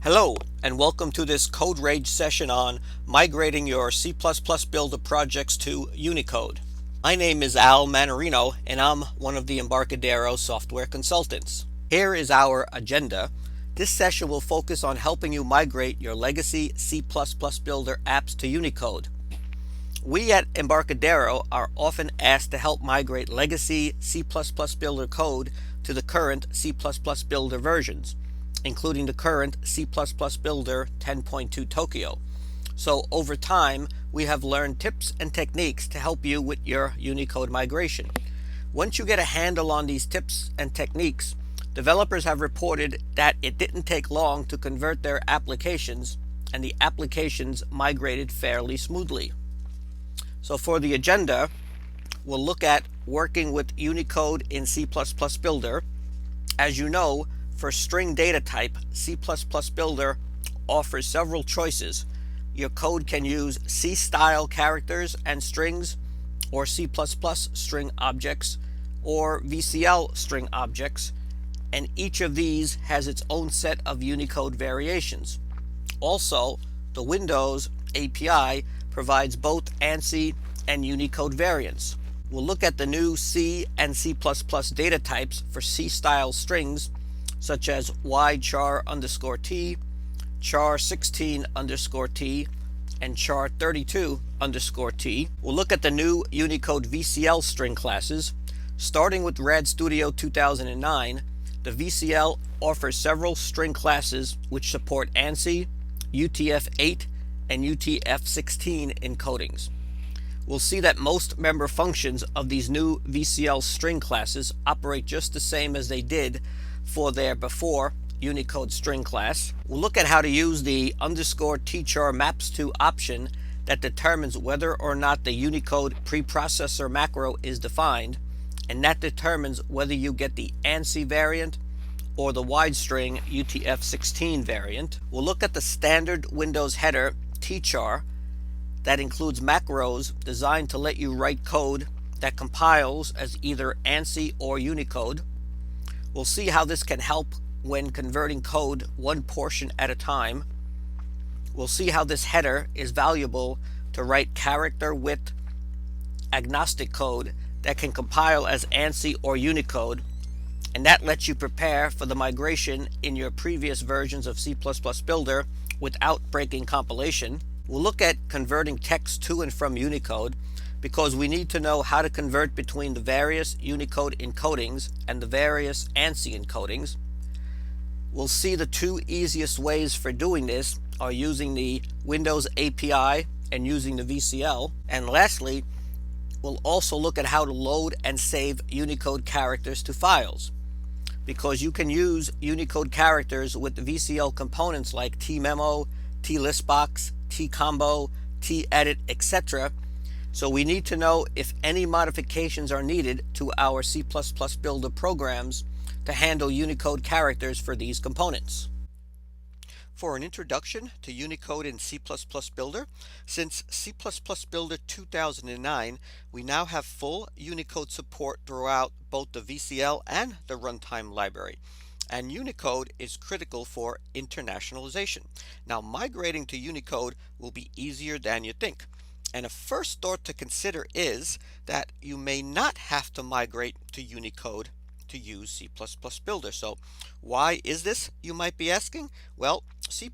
Hello, and welcome to this CodeRage session on migrating your C++ Builder projects to Unicode. My name is Mannarino, and I'm one of the Embarcadero software consultants. Here is our agenda. This session will focus on helping you migrate your legacy C++ Builder apps to Unicode. We at Embarcadero are often asked to help migrate legacy C++ Builder code to the current C++ Builder versions, including the current C++ Builder 10.2 Tokyo. So over time, we have learned tips and techniques to help you with your Unicode migration. Once you get a handle on these tips and techniques, developers have reported that it didn't take long to convert their applications, and the applications migrated fairly smoothly. So for the agenda, we'll look at working with Unicode in C++ Builder. As you know, for string data type, C++ Builder offers several choices. Your code can use C-style characters and strings, or C++ string objects, or VCL string objects, and each of these has its own set of Unicode variations. Also, the Windows API provides both ANSI and Unicode variants. We'll look at the new C and C++ data types for C-style strings, such as ychar_t, char16_t, and char32_t. We'll look at the new Unicode VCL string classes. Starting with Rad Studio 2009, the VCL offers several string classes which support ANSI, UTF-8, and UTF-16 encodings. We'll see that most member functions of these new VCL string classes operate just the same as they did for their before Unicode string class. We'll look at how to use the _tchar maps to option that determines whether or not the Unicode preprocessor macro is defined, and that determines whether you get the ANSI variant or the wide string UTF-16 variant. We'll look at the standard Windows header tchar that includes macros designed to let you write code that compiles as either ANSI or Unicode. We'll see how this can help when converting code one portion at a time. We'll see how this header is valuable to write character width agnostic code that can compile as ANSI or Unicode, and that lets you prepare for the migration in your previous versions of C++ Builder without breaking compilation. We'll look at converting text to and from Unicode, because we need to know how to convert between the various Unicode encodings and the various ANSI encodings. We'll see the two easiest ways for doing this are using the Windows API and using the VCL. And lastly, we'll also look at how to load and save Unicode characters to files, because you can use Unicode characters with the VCL components like tmemo, tlistbox, tcombo, tedit, etc. So we need to know if any modifications are needed to our C++ Builder programs to handle Unicode characters for these components. For an introduction to Unicode in C++ Builder, since C++ Builder 2009, we now have full Unicode support throughout both the VCL and the runtime library. And Unicode is critical for internationalization. Now, migrating to Unicode will be easier than you think. And a first thought to consider is that you may not have to migrate to Unicode to use C++ Builder. So why is this, you might be asking? Well, C++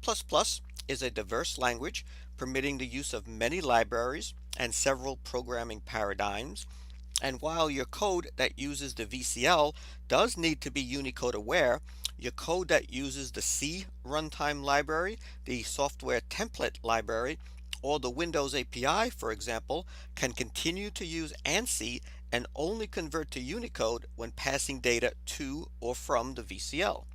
is a diverse language permitting the use of many libraries and several programming paradigms. And while your code that uses the VCL does need to be Unicode aware, your code that uses the C runtime library, the software template library, or the Windows API, for example, can continue to use ANSI and only convert to Unicode when passing data to or from the VCL.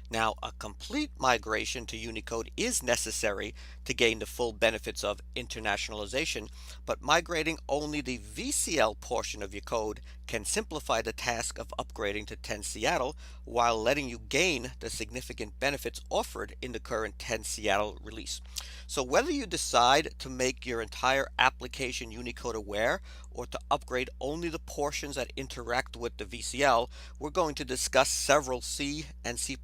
Now, a complete migration to Unicode is necessary to gain the full benefits of internationalization, but migrating only the VCL portion of your code can simplify the task of upgrading to 10 Seattle while letting you gain the significant benefits offered in the current 10 Seattle release. So whether you decide to make your entire application Unicode aware or to upgrade only the portions that interact with the VCL, we're going to discuss several C and C++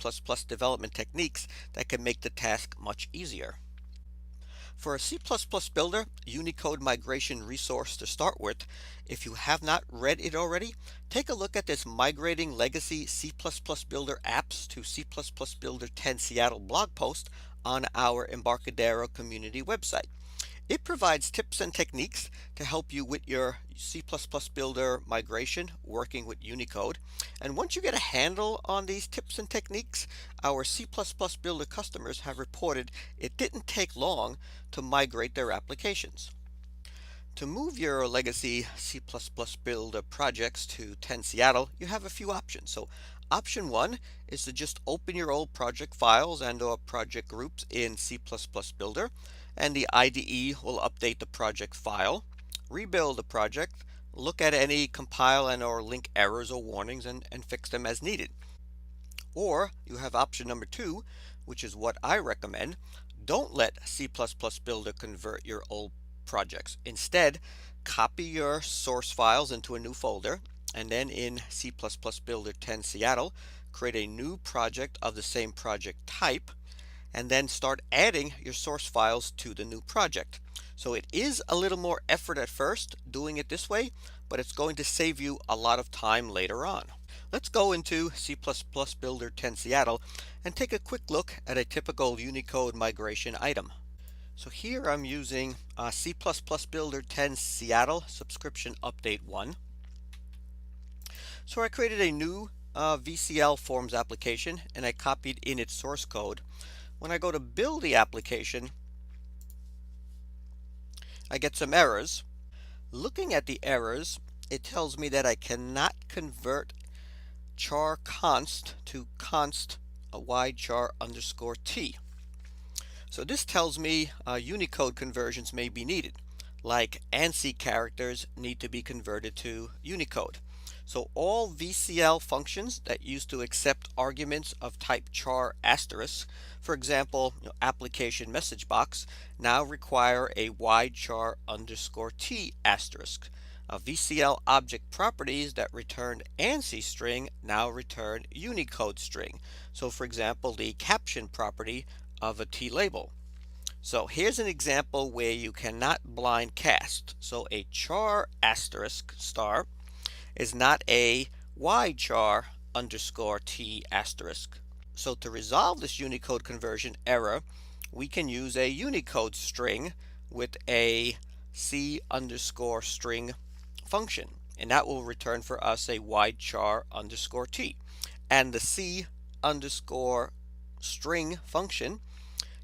development techniques that can make the task much easier. For a C++ builder Unicode migration resource to start with, if you have not read it already, take a look at this Migrating Legacy C++ Builder Apps to C++ Builder 10 Seattle blog post on our Embarcadero community website. It provides tips and techniques to help you with your C++ Builder migration working with Unicode. And once you get a handle on these tips and techniques, our C++ Builder customers have reported it didn't take long to migrate their applications. To move your legacy C++ Builder projects to 10 Seattle, you have a few options. So option 1 is to just open your old project files and or project groups in C++ Builder, and the IDE will update the project file, rebuild the project, look at any compile and or link errors or warnings and fix them as needed. Or you have option number 2, which is what I recommend. Don't let C++ Builder convert your old projects. Instead, copy your source files into a new folder, and then in C++ Builder 10 Seattle, create a new project of the same project type, and then start adding your source files to the new project. So it is a little more effort at first doing it this way, but it's going to save you a lot of time later on. Let's go into C++ Builder 10 Seattle and take a quick look at a typical Unicode migration item. So here I'm using C++ Builder 10 Seattle subscription update 1. So I created a new VCL forms application and I copied in its source code. When I go to build the application, I get some errors. Looking at the errors, it tells me that I cannot convert char const to const char underscore t. So this tells me Unicode conversions may be needed, like ANSI characters need to be converted to Unicode. So all VCL functions that used to accept arguments of type char asterisk, for example, application message box, now require a char underscore t asterisk. VCL object properties that returned ANSI string now return Unicode string. So for example, the caption property of a T label. So here's an example where you cannot blind cast. So a char asterisk star is not a char underscore t asterisk. So to resolve this Unicode conversion error, we can use a Unicode string with a C underscore string function, and that will return for us a char underscore t. And the C underscore string function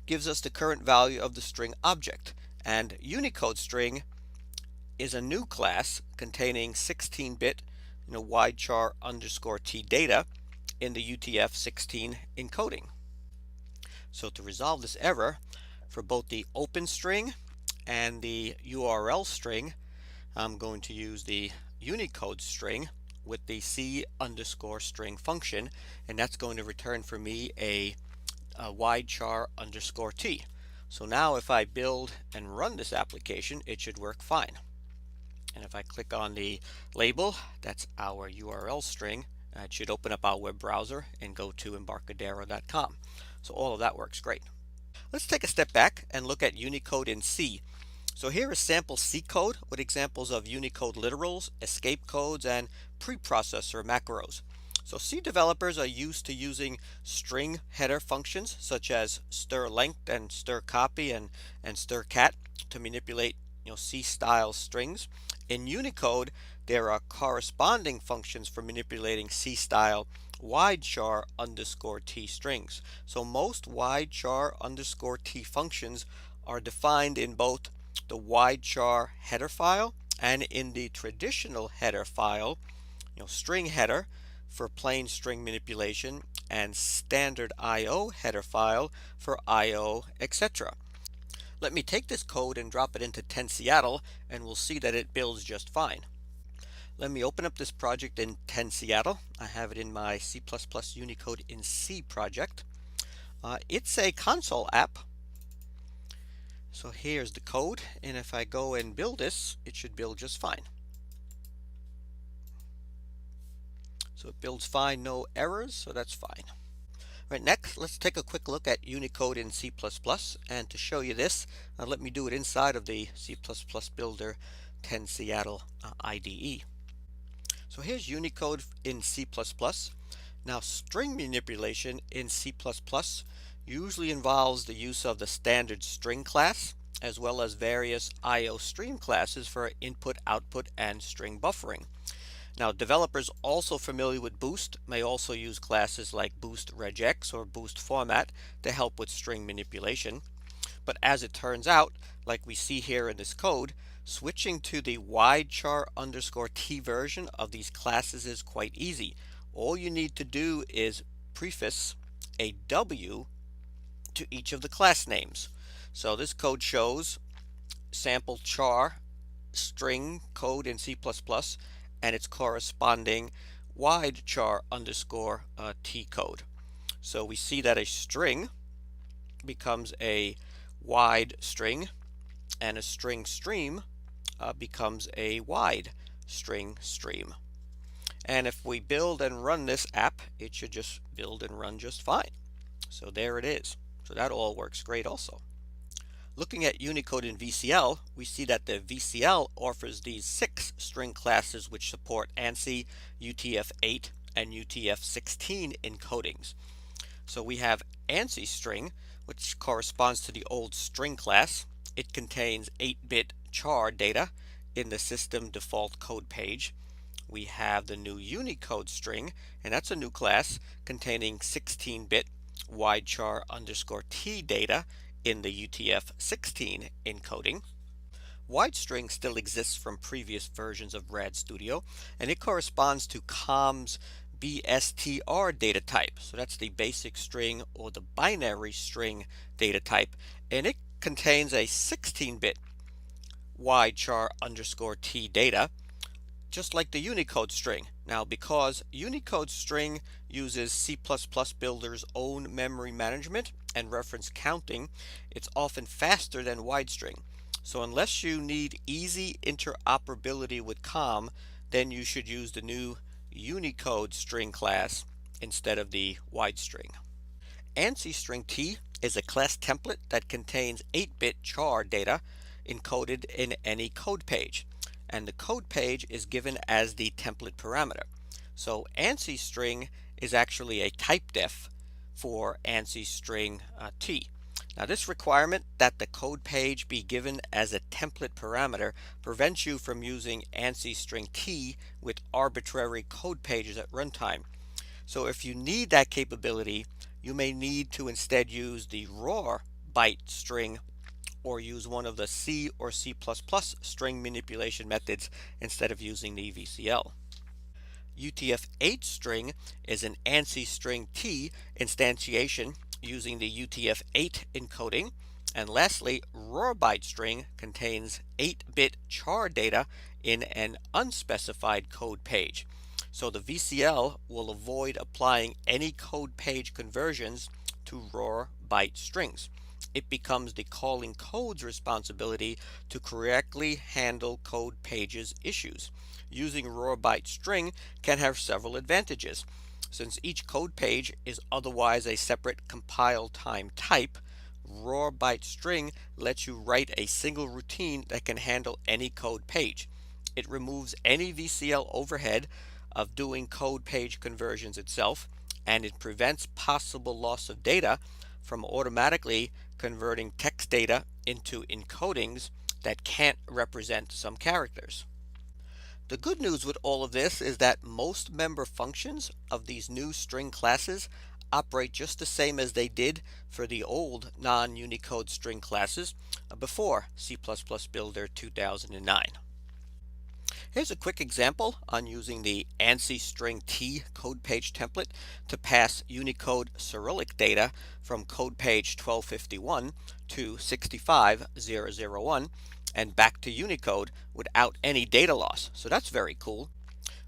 gives us the current value of the string object, and Unicode string is a new class containing 16-bit char underscore t data in the UTF-16 encoding. So to resolve this error, for both the open string and the URL string, I'm going to use the Unicode string with the C underscore string function, and that's going to return for me a char underscore t. So now if I build and run this application, it should work fine. And if I click on the label, that's our URL string, it should open up our web browser and go to Embarcadero.com. So all of that works great. Let's take a step back and look at Unicode in C. So here is sample C code with examples of Unicode literals, escape codes, and preprocessor macros. So C developers are used to using string header functions such as stir length and stir copy and stir cat to manipulate C style strings. In Unicode, there are corresponding functions for manipulating C style char underscore t strings. So most char underscore t functions are defined in both the char header file and in the traditional header file, string header for plain string manipulation and standard IO header file for IO, etc. Let me take this code and drop it into 10 Seattle and we'll see that it builds just fine. Let me open up this project in 10 Seattle. I have it in my C++ Unicode in C project. It's a console app. So here's the code, and if I go and build this, it should build just fine. So it builds fine, no errors, so that's fine. Right, next, let's take a quick look at Unicode in C++. And to show you this, let me do it inside of the C++ Builder 10 Seattle IDE. So here's Unicode in C++. Now, string manipulation in C++ usually involves the use of the standard string class, as well as various IO stream classes for input, output, and string buffering. Now, developers also familiar with Boost may also use classes like Boost regex or Boost format to help with string manipulation. But as it turns out, like we see here in this code, switching to the widechar_t version of these classes is quite easy. All you need to do is prefix a W to each of the class names. So this code shows sample char string code in C++ and its corresponding widechar_t code. So we see that a string becomes a wide string and a string stream becomes a wide string stream. And if we build and run this app, it should just build and run just fine. So there it is. So that all works great also. Looking at Unicode in VCL, we see that the VCL offers these 6 string classes which support ANSI, UTF-8, and UTF-16 encodings. So we have AnsiString, which corresponds to the old string class. It contains 8-bit char data in the system default code page. We have the new Unicode string, and that's a new class containing 16-bit widechar_t data in the UTF-16 encoding. WideString still exists from previous versions of RAD Studio, and it corresponds to COM's BSTR data type. So that's the basic string or the binary string data type, and it contains a 16-bit widechar_t data, just like the Unicode string. Now, because Unicode string uses C++ Builder's own memory management and reference counting, it's often faster than WideString. So unless you need easy interoperability with COM, then you should use the new Unicode string class instead of the WideString. AnsiString T is a class template that contains 8-bit char data encoded in any code page, and the code page is given as the template parameter. So AnsiString is actually a type def for AnsiString T. Now, this requirement that the code page be given as a template parameter prevents you from using AnsiString T with arbitrary code pages at runtime. So if you need that capability, you may need to instead use the raw byte string or use one of the C or C++ string manipulation methods instead of using the VCL. UTF-8 string is an AnsiString T instantiation using the UTF-8 encoding. And lastly, raw byte string contains 8-bit char data in an unspecified code page. So the VCL will avoid applying any code page conversions to raw byte strings. It becomes the calling code's responsibility to correctly handle code pages issues. Using raw byte string can have several advantages. Since each code page is otherwise a separate compile time type, raw byte string lets you write a single routine that can handle any code page. It removes any VCL overhead of doing code page conversions itself, and it prevents possible loss of data from automatically converting text data into encodings that can't represent some characters. The good news with all of this is that most member functions of these new string classes operate just the same as they did for the old non-Unicode string classes before C++ Builder 2009. Here's a quick example on using the AnsiString T code page template to pass Unicode Cyrillic data from code page 1251 to 65001 and back to Unicode without any data loss. So that's very cool.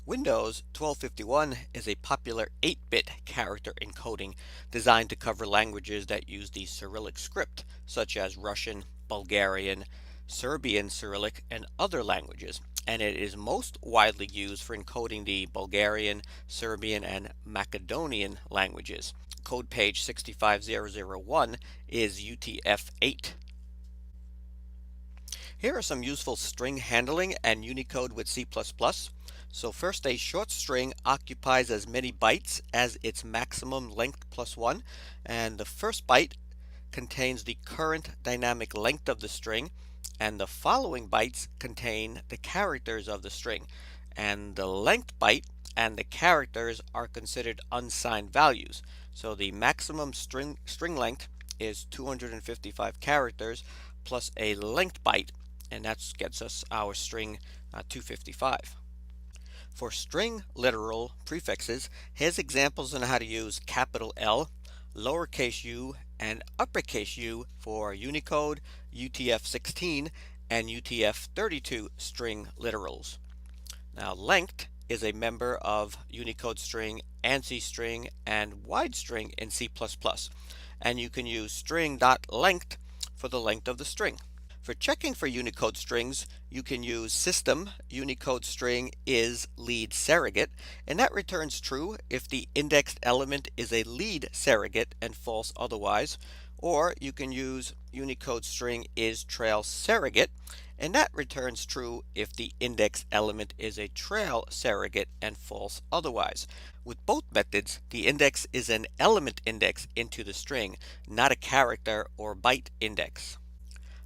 Windows 1251 is a popular 8-bit character encoding designed to cover languages that use the Cyrillic script, such as Russian, Bulgarian, Serbian Cyrillic, and other languages. and it is most widely used for encoding the Bulgarian, Serbian, and Macedonian languages. Code page 65001 is UTF-8. Here are some useful string handling and Unicode with C++. So first, a short string occupies as many bytes as its maximum length plus 1, and the first byte contains the current dynamic length of the string, and the following bytes contain the characters of the string, and the length byte and the characters are considered unsigned values. So the maximum string length is 255 characters plus a length byte, and that gets us our string 255. For string literal prefixes, here's examples on how to use capital L, lowercase u, and uppercase U for Unicode, UTF-16, and UTF-32 string literals. Now, length is a member of Unicode string, AnsiString, and WideString in C++, and you can use string.length for the length of the string. For checking for Unicode strings, you can use system Unicode string is lead surrogate, and that returns true if the indexed element is a lead surrogate and false otherwise. Or you can use Unicode string is trail surrogate, and that returns true if the index element is a trail surrogate and false otherwise. With both methods, the index is an element index into the string, not a character or byte index.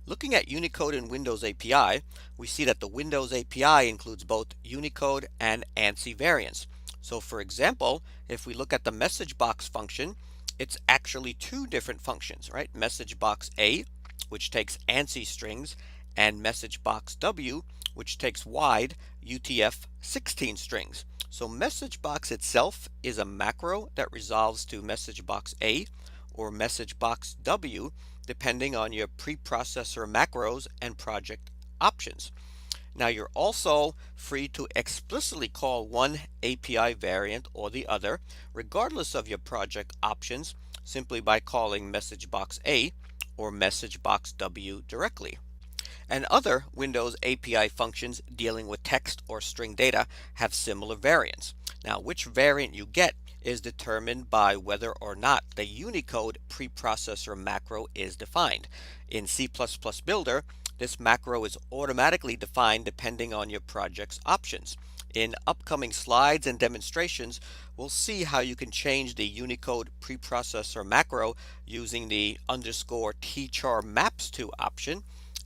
Looking at Unicode and Windows API, we see that the Windows API includes both Unicode and ANSI variants. So for example, if we look at the message box function, it's actually two different functions, right? Message box A, which takes ANSI strings, and message box W, which takes wide UTF-16 strings. So message box itself is a macro that resolves to message box A or message box W, depending on your preprocessor macros and project options. Now, you're also free to explicitly call one API variant or the other, regardless of your project options, simply by calling message box A or message box W directly. And other Windows API functions dealing with text or string data have similar variants. Now, which variant you get is determined by whether or not the Unicode preprocessor macro is defined. In C++ Builder, this macro is automatically defined depending on your project's options. In upcoming slides and demonstrations, we'll see how you can change the Unicode preprocessor macro using the _tchar maps to option.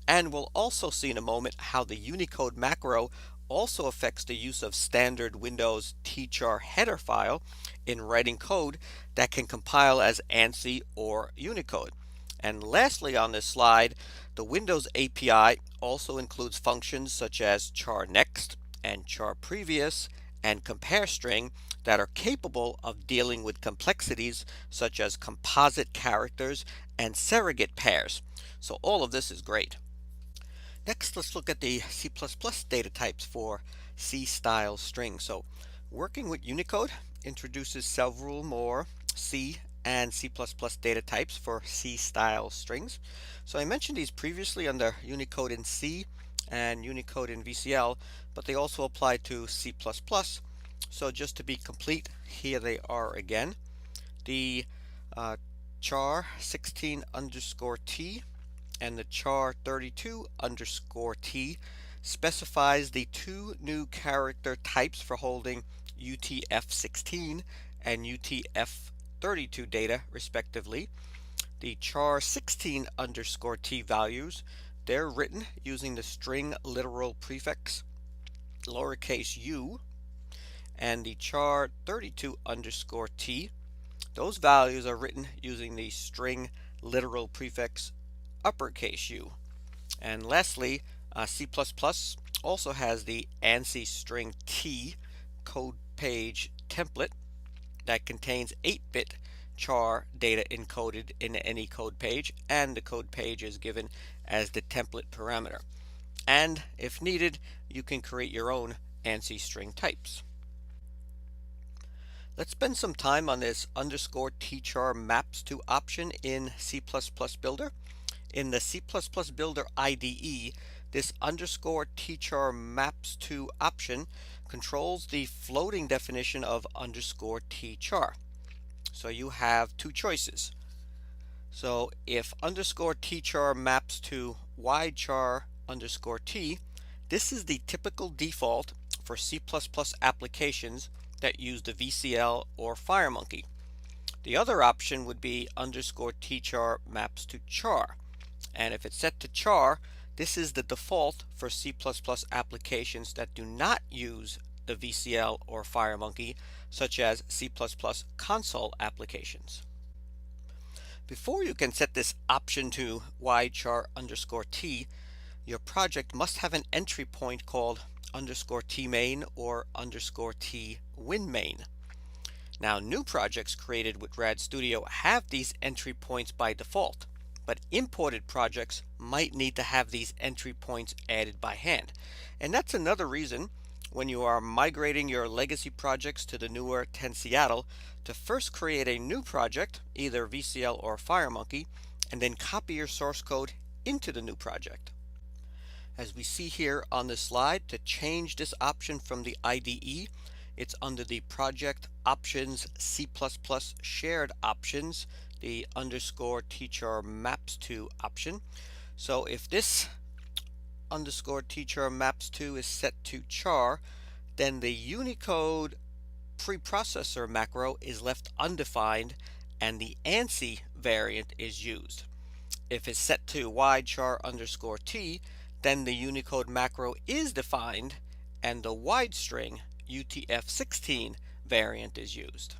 And we'll also see in a moment how the Unicode macro also affects the use of standard Windows tchar header file in writing code that can compile as ANSI or Unicode. And lastly on this slide, the Windows API also includes functions such as char next and char previous and compare string that are capable of dealing with complexities such as composite characters and surrogate pairs. So all of this is great. Next, let's look at the C++ data types for C-style strings. So working with Unicode introduces several more C and C++ data types for C-style strings. So I mentioned these previously under Unicode in C and Unicode in VCL, but they also apply to C++. So just to be complete, here they are again. The char 16 underscore T and the char 32 underscore T specifies the two new character types for holding UTF-16 and UTF-32 data respectively. The char 16 underscore T values, they're written using the string literal prefix lowercase u, and the char 32 underscore T, those values are written using the string literal prefix uppercase U. And lastly, C++ also has the AnsiString T code page template that contains 8-bit char data encoded in any code page, and the code page is given as the template parameter. And if needed, you can create your own AnsiString types. Let's spend some time on this _tchar maps to option in C++ Builder. In the C++ Builder IDE, This underscore teachar maps to option controls the floating definition of underscore teachar. So you have two choices. So if underscore teachar maps to ychar underscore t, this is the typical default for C++ applications that use the VCL or FireMonkey. The other option would be underscore teachar maps to char. And if it's set to char, this is the default for C++ applications that do not use the VCL or FireMonkey, such as C++ console applications. Before you can set this option to ychar underscore t, your project must have an entry point called underscore tmain or underscore twinmain. Now, new projects created with Rad Studio have these entry points by default, but imported projects might need to have these entry points added by hand. And that's another reason when you are migrating your legacy projects to the newer 10 Seattle to first create a new project, either VCL or FireMonkey, and then copy your source code into the new project. As we see here on this slide, to change this option from the IDE, it's under the Project Options C++ Shared Options, the underscore teachar maps to option. So if this underscore teachar maps to is set to char, then the Unicode preprocessor macro is left undefined and the ANSI variant is used. If it's set to ychar underscore t, then the Unicode macro is defined and the wide string UTF-16 variant is used.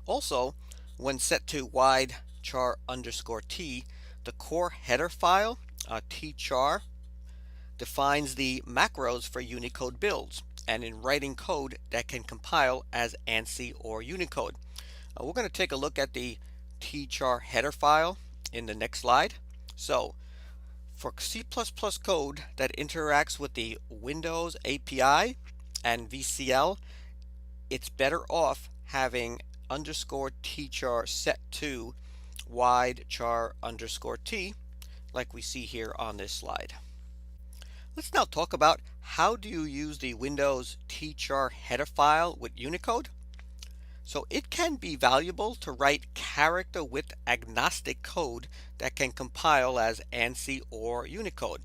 Also, when set to ychar underscore t, the core header file, tchar, defines the macros for Unicode builds and in writing code that can compile as ANSI or Unicode. We're going to take a look at the tchar header file in the next slide. So for C++ code that interacts with the Windows API and VCL, it's better off having underscore teachar set to ychar underscore t, like we see here on this slide. Let's now talk about how do you use the Windows teachar header file with Unicode. So it can be valuable to write character width agnostic code that can compile as ANSI or Unicode.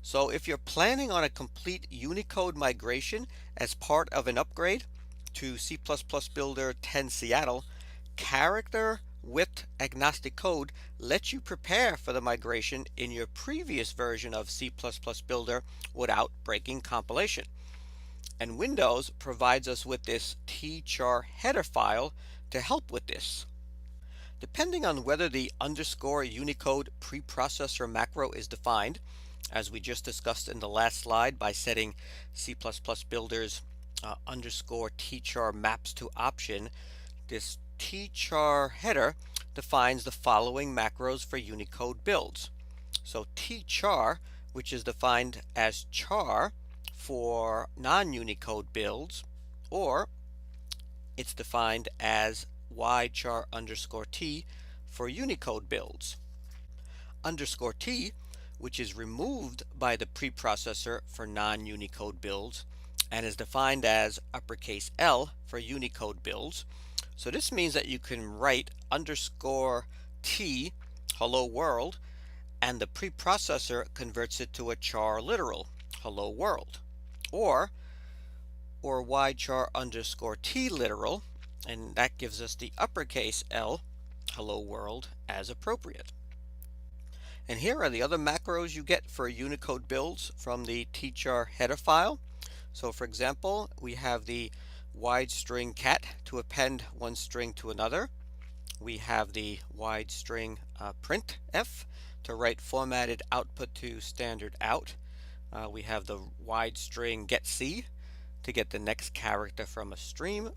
So if you're planning on a complete Unicode migration as part of an upgrade to C++ Builder 10 Seattle, character width agnostic code lets you prepare for the migration in your previous version of C++ Builder without breaking compilation. And Windows provides us with this tchar header file to help with this. Depending on whether the underscore Unicode preprocessor macro is defined, as we just discussed in the last slide by setting C++ Builder's underscore teachar maps to option, this tchar header defines the following macros for Unicode builds. So tchar, which is defined as char for non-Unicode builds, or it's defined as ychar underscore t for Unicode builds. Underscore t, which is removed by the preprocessor for non-Unicode builds and is defined as uppercase L for Unicode builds. So this means that you can write underscore t hello world and the preprocessor converts it to a char literal hello world, or ychar underscore t literal, and that gives us the uppercase L hello world as appropriate. And here are the other macros you get for Unicode builds from the tchar header file. So for example, we have the wide string cat to append one string to another. We have the wide string printf to write formatted output to standard out. We have the wide string getC to get the next character from a stream.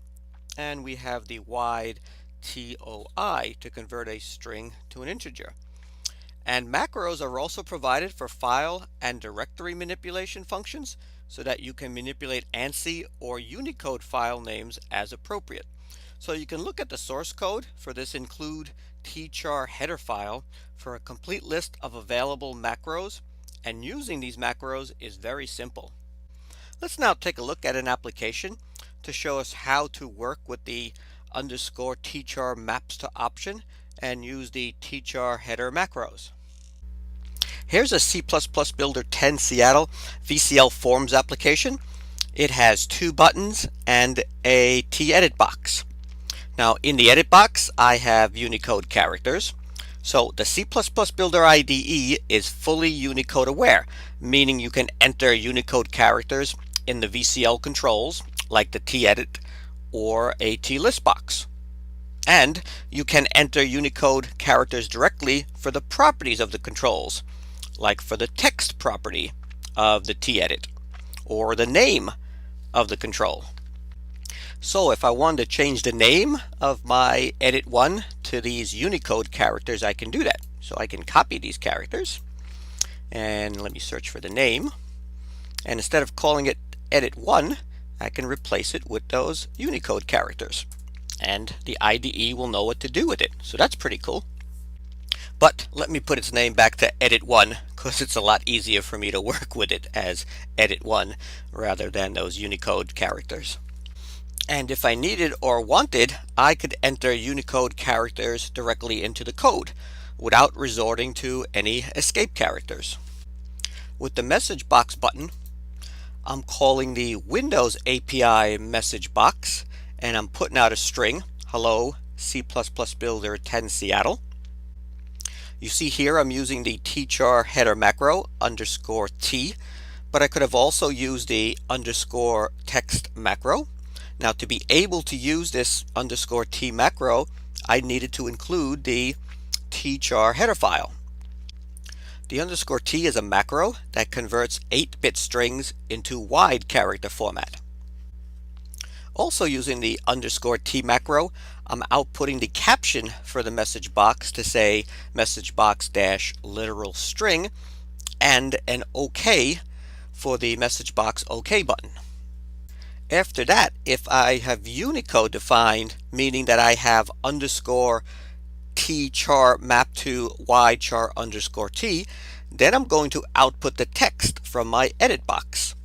And we have the wide TOI to convert a string to an integer. And macros are also provided for file and directory manipulation functions so that you can manipulate ANSI or Unicode file names as appropriate. So you can look at the source code for this include tchar header file for a complete list of available macros And using these macros is very simple. Let's now take a look at an application to show us how to work with the underscore tchar maps to option and use the tchar header macros. Here's a C++ Builder 10 Seattle VCL Forms application. It has 2 buttons and a t-edit box. Now in the edit box I have Unicode characters. So the C++ Builder IDE is fully Unicode aware, meaning you can enter Unicode characters in the VCL controls like the t-edit or a t-list box. And you can enter Unicode characters directly for the properties of the controls, like for the text property of the t-edit or the name of the control. So if I wanted to change the name of my edit1 to these Unicode characters, I can do that. So I can copy these characters and let me search for the name. And instead of calling it edit1, I can replace it with those Unicode characters. And the IDE will know what to do with it. So that's pretty cool. But let me put its name back to edit1 because it's a lot easier for me to work with it as edit1 rather than those Unicode characters. And if I needed or wanted, I could enter Unicode characters directly into the code without resorting to any escape characters. With the message box button, I'm calling the Windows API message box and I'm putting out a string, hello C++ Builder 10 Seattle. You see here I'm using the tchar header macro underscore t, but I could have also used the underscore text macro. Now to be able to use this underscore t macro, I needed to include the tchar header file. The underscore t is a macro that converts 8-bit strings into wide character format. Also using the underscore t macro, I'm outputting the caption for the message box to say message box dash literal string and an OK for the message box OK button. After that, if I have Unicode defined, meaning that I have underscore tchar map to ychar underscore t, then I'm going to output the text from my edit box.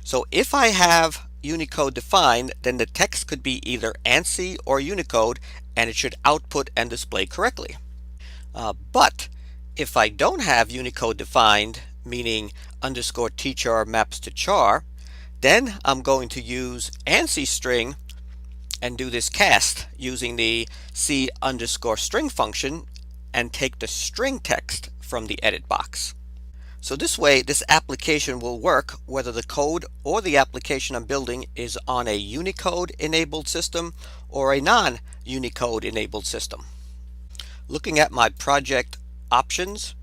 So if I have Unicode defined, then the text could be either ANSI or Unicode and it should output and display correctly. But if I don't have Unicode defined, meaning underscore tchar maps to char, then I'm going to use AnsiString and do this cast using the C underscore string function and take the string text from the edit box. So this way, this application will work whether the code or the application I'm building is on a Unicode enabled system or a non-Unicode enabled system. Looking at my project options,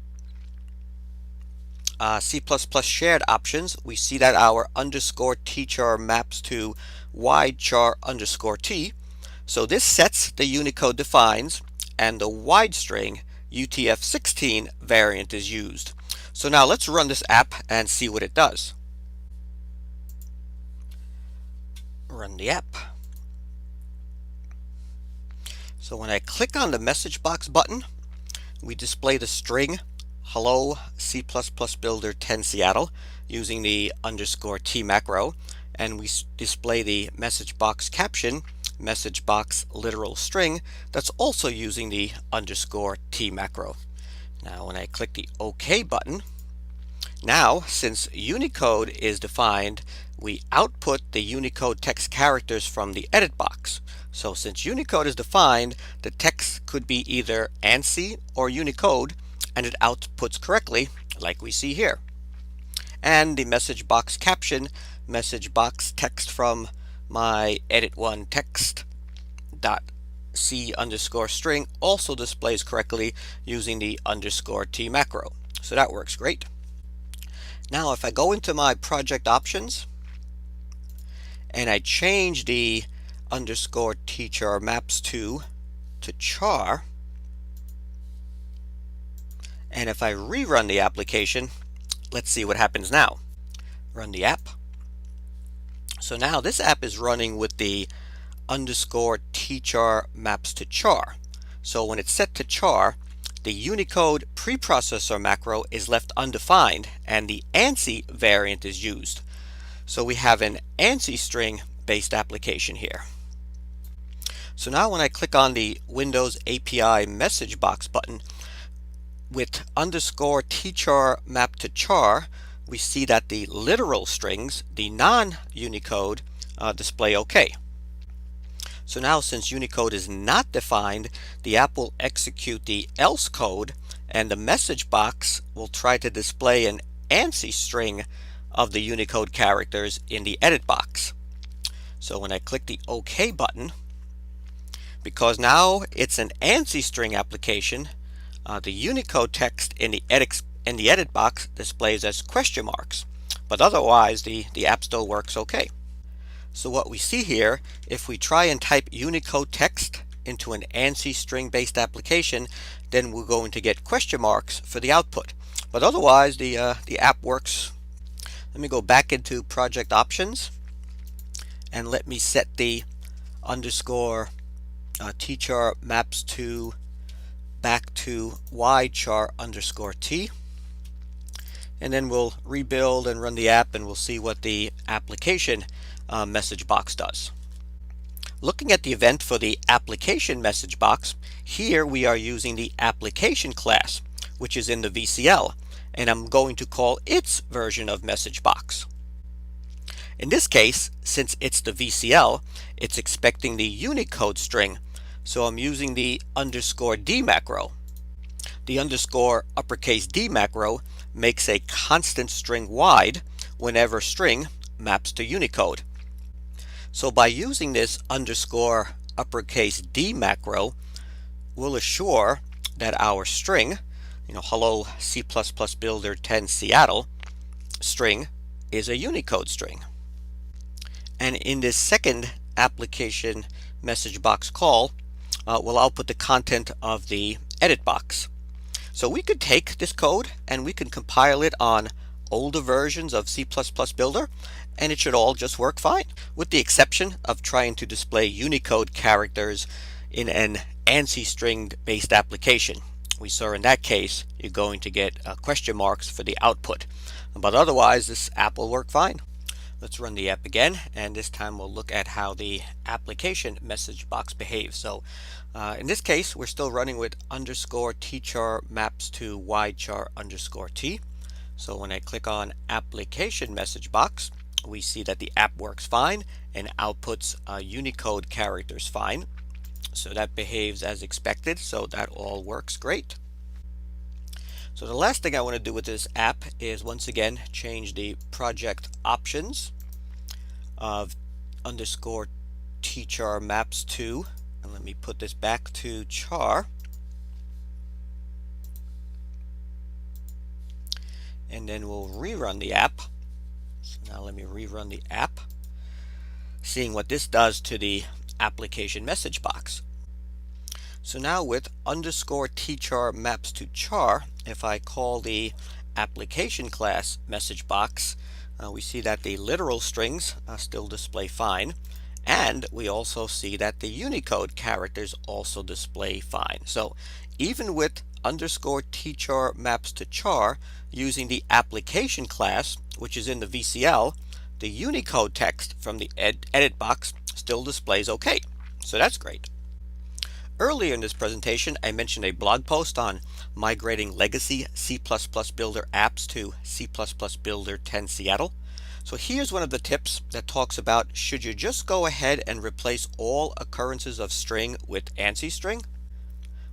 C++ shared options, we see that our underscore tchar maps to ychar underscore t. So this sets the Unicode defines and the wide string UTF-16 variant is used. So now let's run this app and see what it does. Run the app. So when I click on the message box button, we display the string hello C++ Builder 10 Seattle using the underscore t macro, and we display the message box caption message box literal string that's also using the underscore t macro. Now when I click the OK button, now since Unicode is defined, we output the Unicode text characters from the edit box. So since Unicode is defined, the text could be either ANSI or Unicode, and it outputs correctly like we see here. And the message box caption message box text from my edit1 text dot C underscore string also displays correctly using the underscore t macro. So that works great. Now if I go into my project options and I change the underscore tchar maps to char, and if I rerun the application, let's see what happens now. Run the app. So now this app is running with the underscore tchar maps to char. So when it's set to char, the Unicode preprocessor macro is left undefined and the ANSI variant is used. So we have an AnsiString based application here. So now when I click on the Windows API message box button with underscore tchar mapped to char, we see that the literal strings, the non-Unicode, display OK. So now since Unicode is not defined, the app will execute the else code and the message box will try to display an ANSI string of the Unicode characters in the edit box. So when I click the OK button, because now it's an ANSI string application, the Unicode text in the edit box displays as question marks, but otherwise the app still works OK. So what we see here, if we try and type Unicode text into an ANSI string based application, then we're going to get question marks for the output, but otherwise the app works. Let me go back into project options and let me set the underscore tchar maps to back to ychar underscore t, and then we'll rebuild and run the app and we'll see what the application message box does. Looking at the event for the application message box, here we are using the application class, which is in the VCL, and I'm going to call its version of message box. In this case, since it's the VCL, it's expecting the Unicode string, so I'm using the underscore D macro. The underscore uppercase D macro makes a constant string wide whenever string maps to Unicode. So by using this underscore uppercase D macro, we'll assure that our string, hello C++ builder 10 Seattle string, is a Unicode string. And in this second application message box call, we'll output the content of the edit box. So we could take this code and we can compile it on older versions of C++ Builder, and it should all just work fine, with the exception of trying to display Unicode characters in an ANSI string based application. We saw in that case you're going to get question marks for the output, but otherwise this app will work fine. Let's run the app again, and this time we'll look at how the application message box behaves. So in this case we're still running with underscore tchar maps to ychar underscore t. So when I click on application message box, we see that the app works fine and outputs Unicode characters fine. So that behaves as expected, so that all works great. So the last thing I want to do with this app is once again change the project options of underscore tchar maps to, and let me put this back to char, and then we'll rerun the app. So now let me rerun the app, seeing what this does to the application message box. So now with underscore tchar maps to char, if I call the application class message box, we see that the literal strings still display fine, and we also see that the Unicode characters also display fine. So even with underscore tchar maps to char using the application class, which is in the VCL, the Unicode text from the edit box still displays OK. So that's great. Earlier in this presentation, I mentioned a blog post on migrating legacy C++ Builder apps to C++ Builder 10 Seattle. So here's one of the tips that talks about, should you just go ahead and replace all occurrences of string with AnsiString?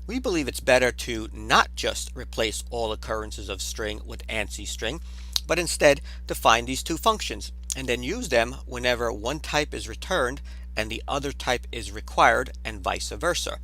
We believe it's better to not just replace all occurrences of string with AnsiString, but instead define these two functions and then use them whenever one type is returned and the other type is required, and vice versa.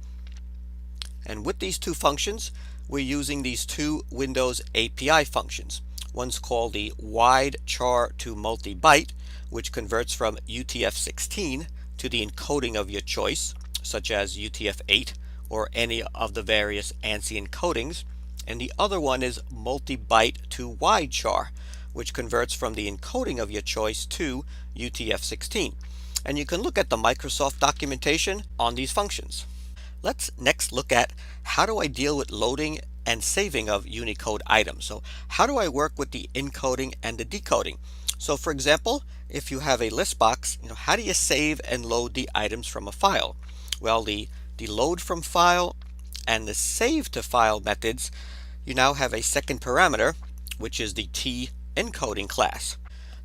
And with these two functions, we're using these two Windows API functions. One's called the wide char to multi-byte, which converts from UTF-16 to the encoding of your choice, such as UTF-8 or any of the various ANSI encodings. And the other one is multi-byte to wide char, which converts from the encoding of your choice to UTF-16. And you can look at the Microsoft documentation on these functions. Let's next look at how do I deal with loading and saving of Unicode items. So how do I work with the encoding and the decoding? So for example, if you have a list box, how do you save and load the items from a file? Well, the load from file and the save to file methods, you now have a second parameter, which is the T encoding class.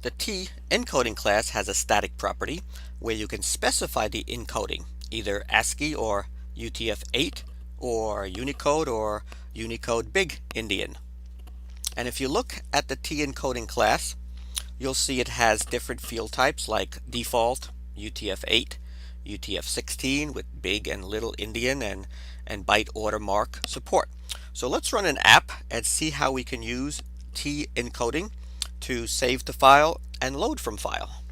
The T encoding class has a static property where you can specify the encoding, either ASCII or UTF-8 or Unicode or Unicode Big Indian. And if you look at the T encoding class, you'll see it has different field types like default, UTF-8, UTF-16 with Big and Little Indian and byte order mark support. So let's run an app and see how we can use T encoding to save to file and load from file.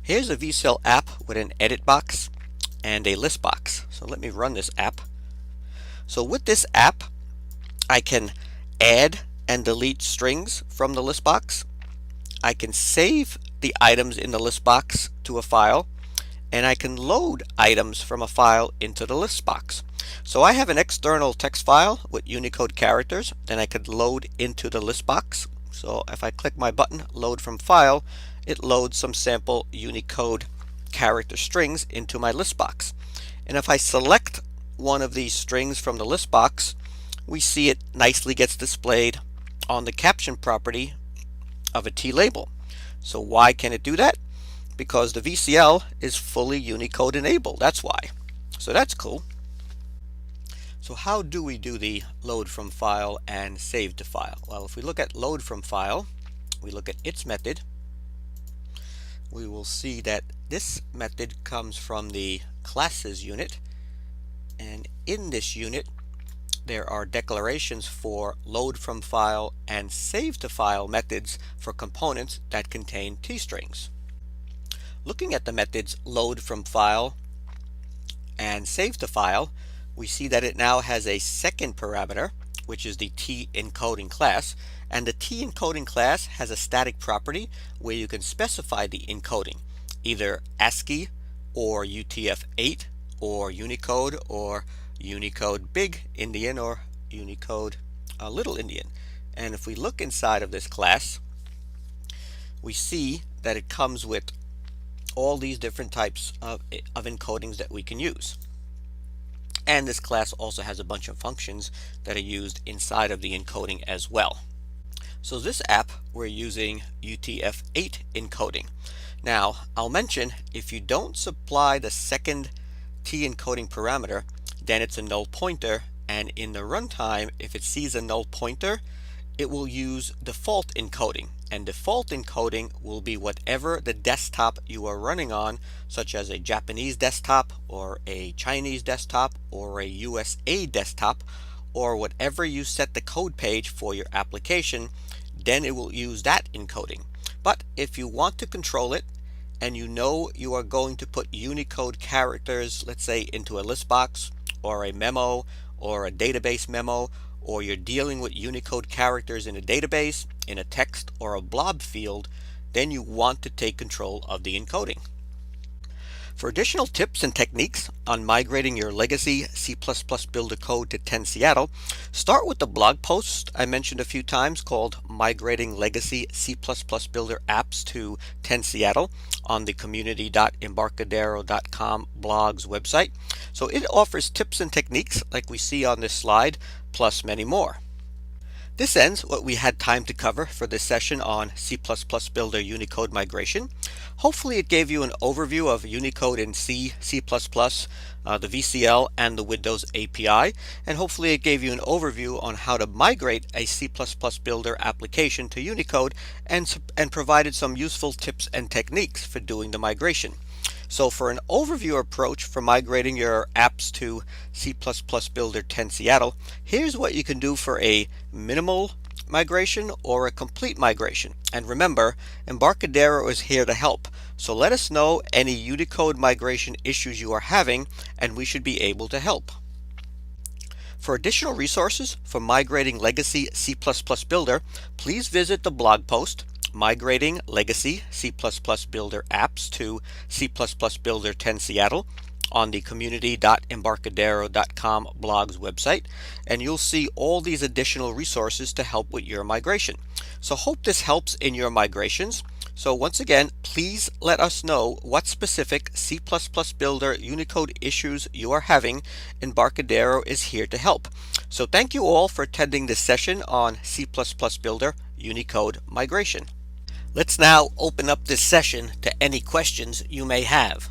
Here's a VCL app with an edit box and a list box. So let me run this app. So with this app, I can add and delete strings from the list box. I can save the items in the list box to a file, and I can load items from a file into the list box. So I have an external text file with Unicode characters, and I could load into the list box. So if I click my button, load from file, it loads some sample Unicode character strings into my list box. And if I select one of these strings from the list box, we see it nicely gets displayed on the caption property of a T label. So why can it do that? Because the VCL is fully Unicode enabled. That's why. So that's cool. So how do we do the load from file and save to file? Well, if we look at load from file, we look at its method, we will see that this method comes from the classes unit, and in this unit there are declarations for load from file and save to file methods for components that contain T strings. Looking at the methods load from file and save to file, we see that it now has a second parameter, which is the T encoding class, and the T encoding class has a static property where you can specify the encoding, either ASCII or UTF-8 or Unicode or Unicode Big Indian or Unicode Little Indian. And if we look inside of this class, we see that it comes with all these different types of encodings that we can use. And this class also has a bunch of functions that are used inside of the encoding as well. So this app, we're using UTF-8 encoding. Now, I'll mention if you don't supply the second T encoding parameter, then it's a null pointer, and in the runtime, if it sees a null pointer, it will use default encoding, and default encoding will be whatever the desktop you are running on, such as a Japanese desktop or a Chinese desktop or a USA desktop, or whatever you set the code page for your application, then it will use that encoding. But if you want to control it and you know you are going to put Unicode characters, let's say into a list box or a memo or a database memo, or you're dealing with Unicode characters in a database, in a text or a blob field, then you want to take control of the encoding. For additional tips and techniques on migrating your legacy C++ builder code to 10 Seattle, start with the blog post I mentioned a few times called Migrating Legacy C++ Builder Apps to 10 Seattle on the community.embarcadero.com blog's website. So it offers tips and techniques like we see on this slide, plus many more. This ends what we had time to cover for this session on C++ Builder Unicode migration. Hopefully it gave you an overview of Unicode in C, C++, the VCL, and the Windows API, and hopefully it gave you an overview on how to migrate a C++ Builder application to Unicode and provided some useful tips and techniques for doing the migration. So for an overview approach for migrating your apps to C++ Builder 10 Seattle, here's what you can do for a minimal migration or a complete migration. And remember, Embarcadero is here to help. So let us know any Unicode migration issues you are having, and we should be able to help. For additional resources for migrating legacy C++ Builder, please visit the blog post Migrating Legacy C++ Builder Apps to C++ Builder 10 Seattle on the community.embarcadero.com blogs website, and you'll see all these additional resources to help with your migration. So hope this helps in your migrations. So once again, please let us know what specific C++ Builder Unicode issues you are having. Embarcadero is here to help. So thank you all for attending this session on C++ Builder Unicode migration. Let's now open up this session to any questions you may have.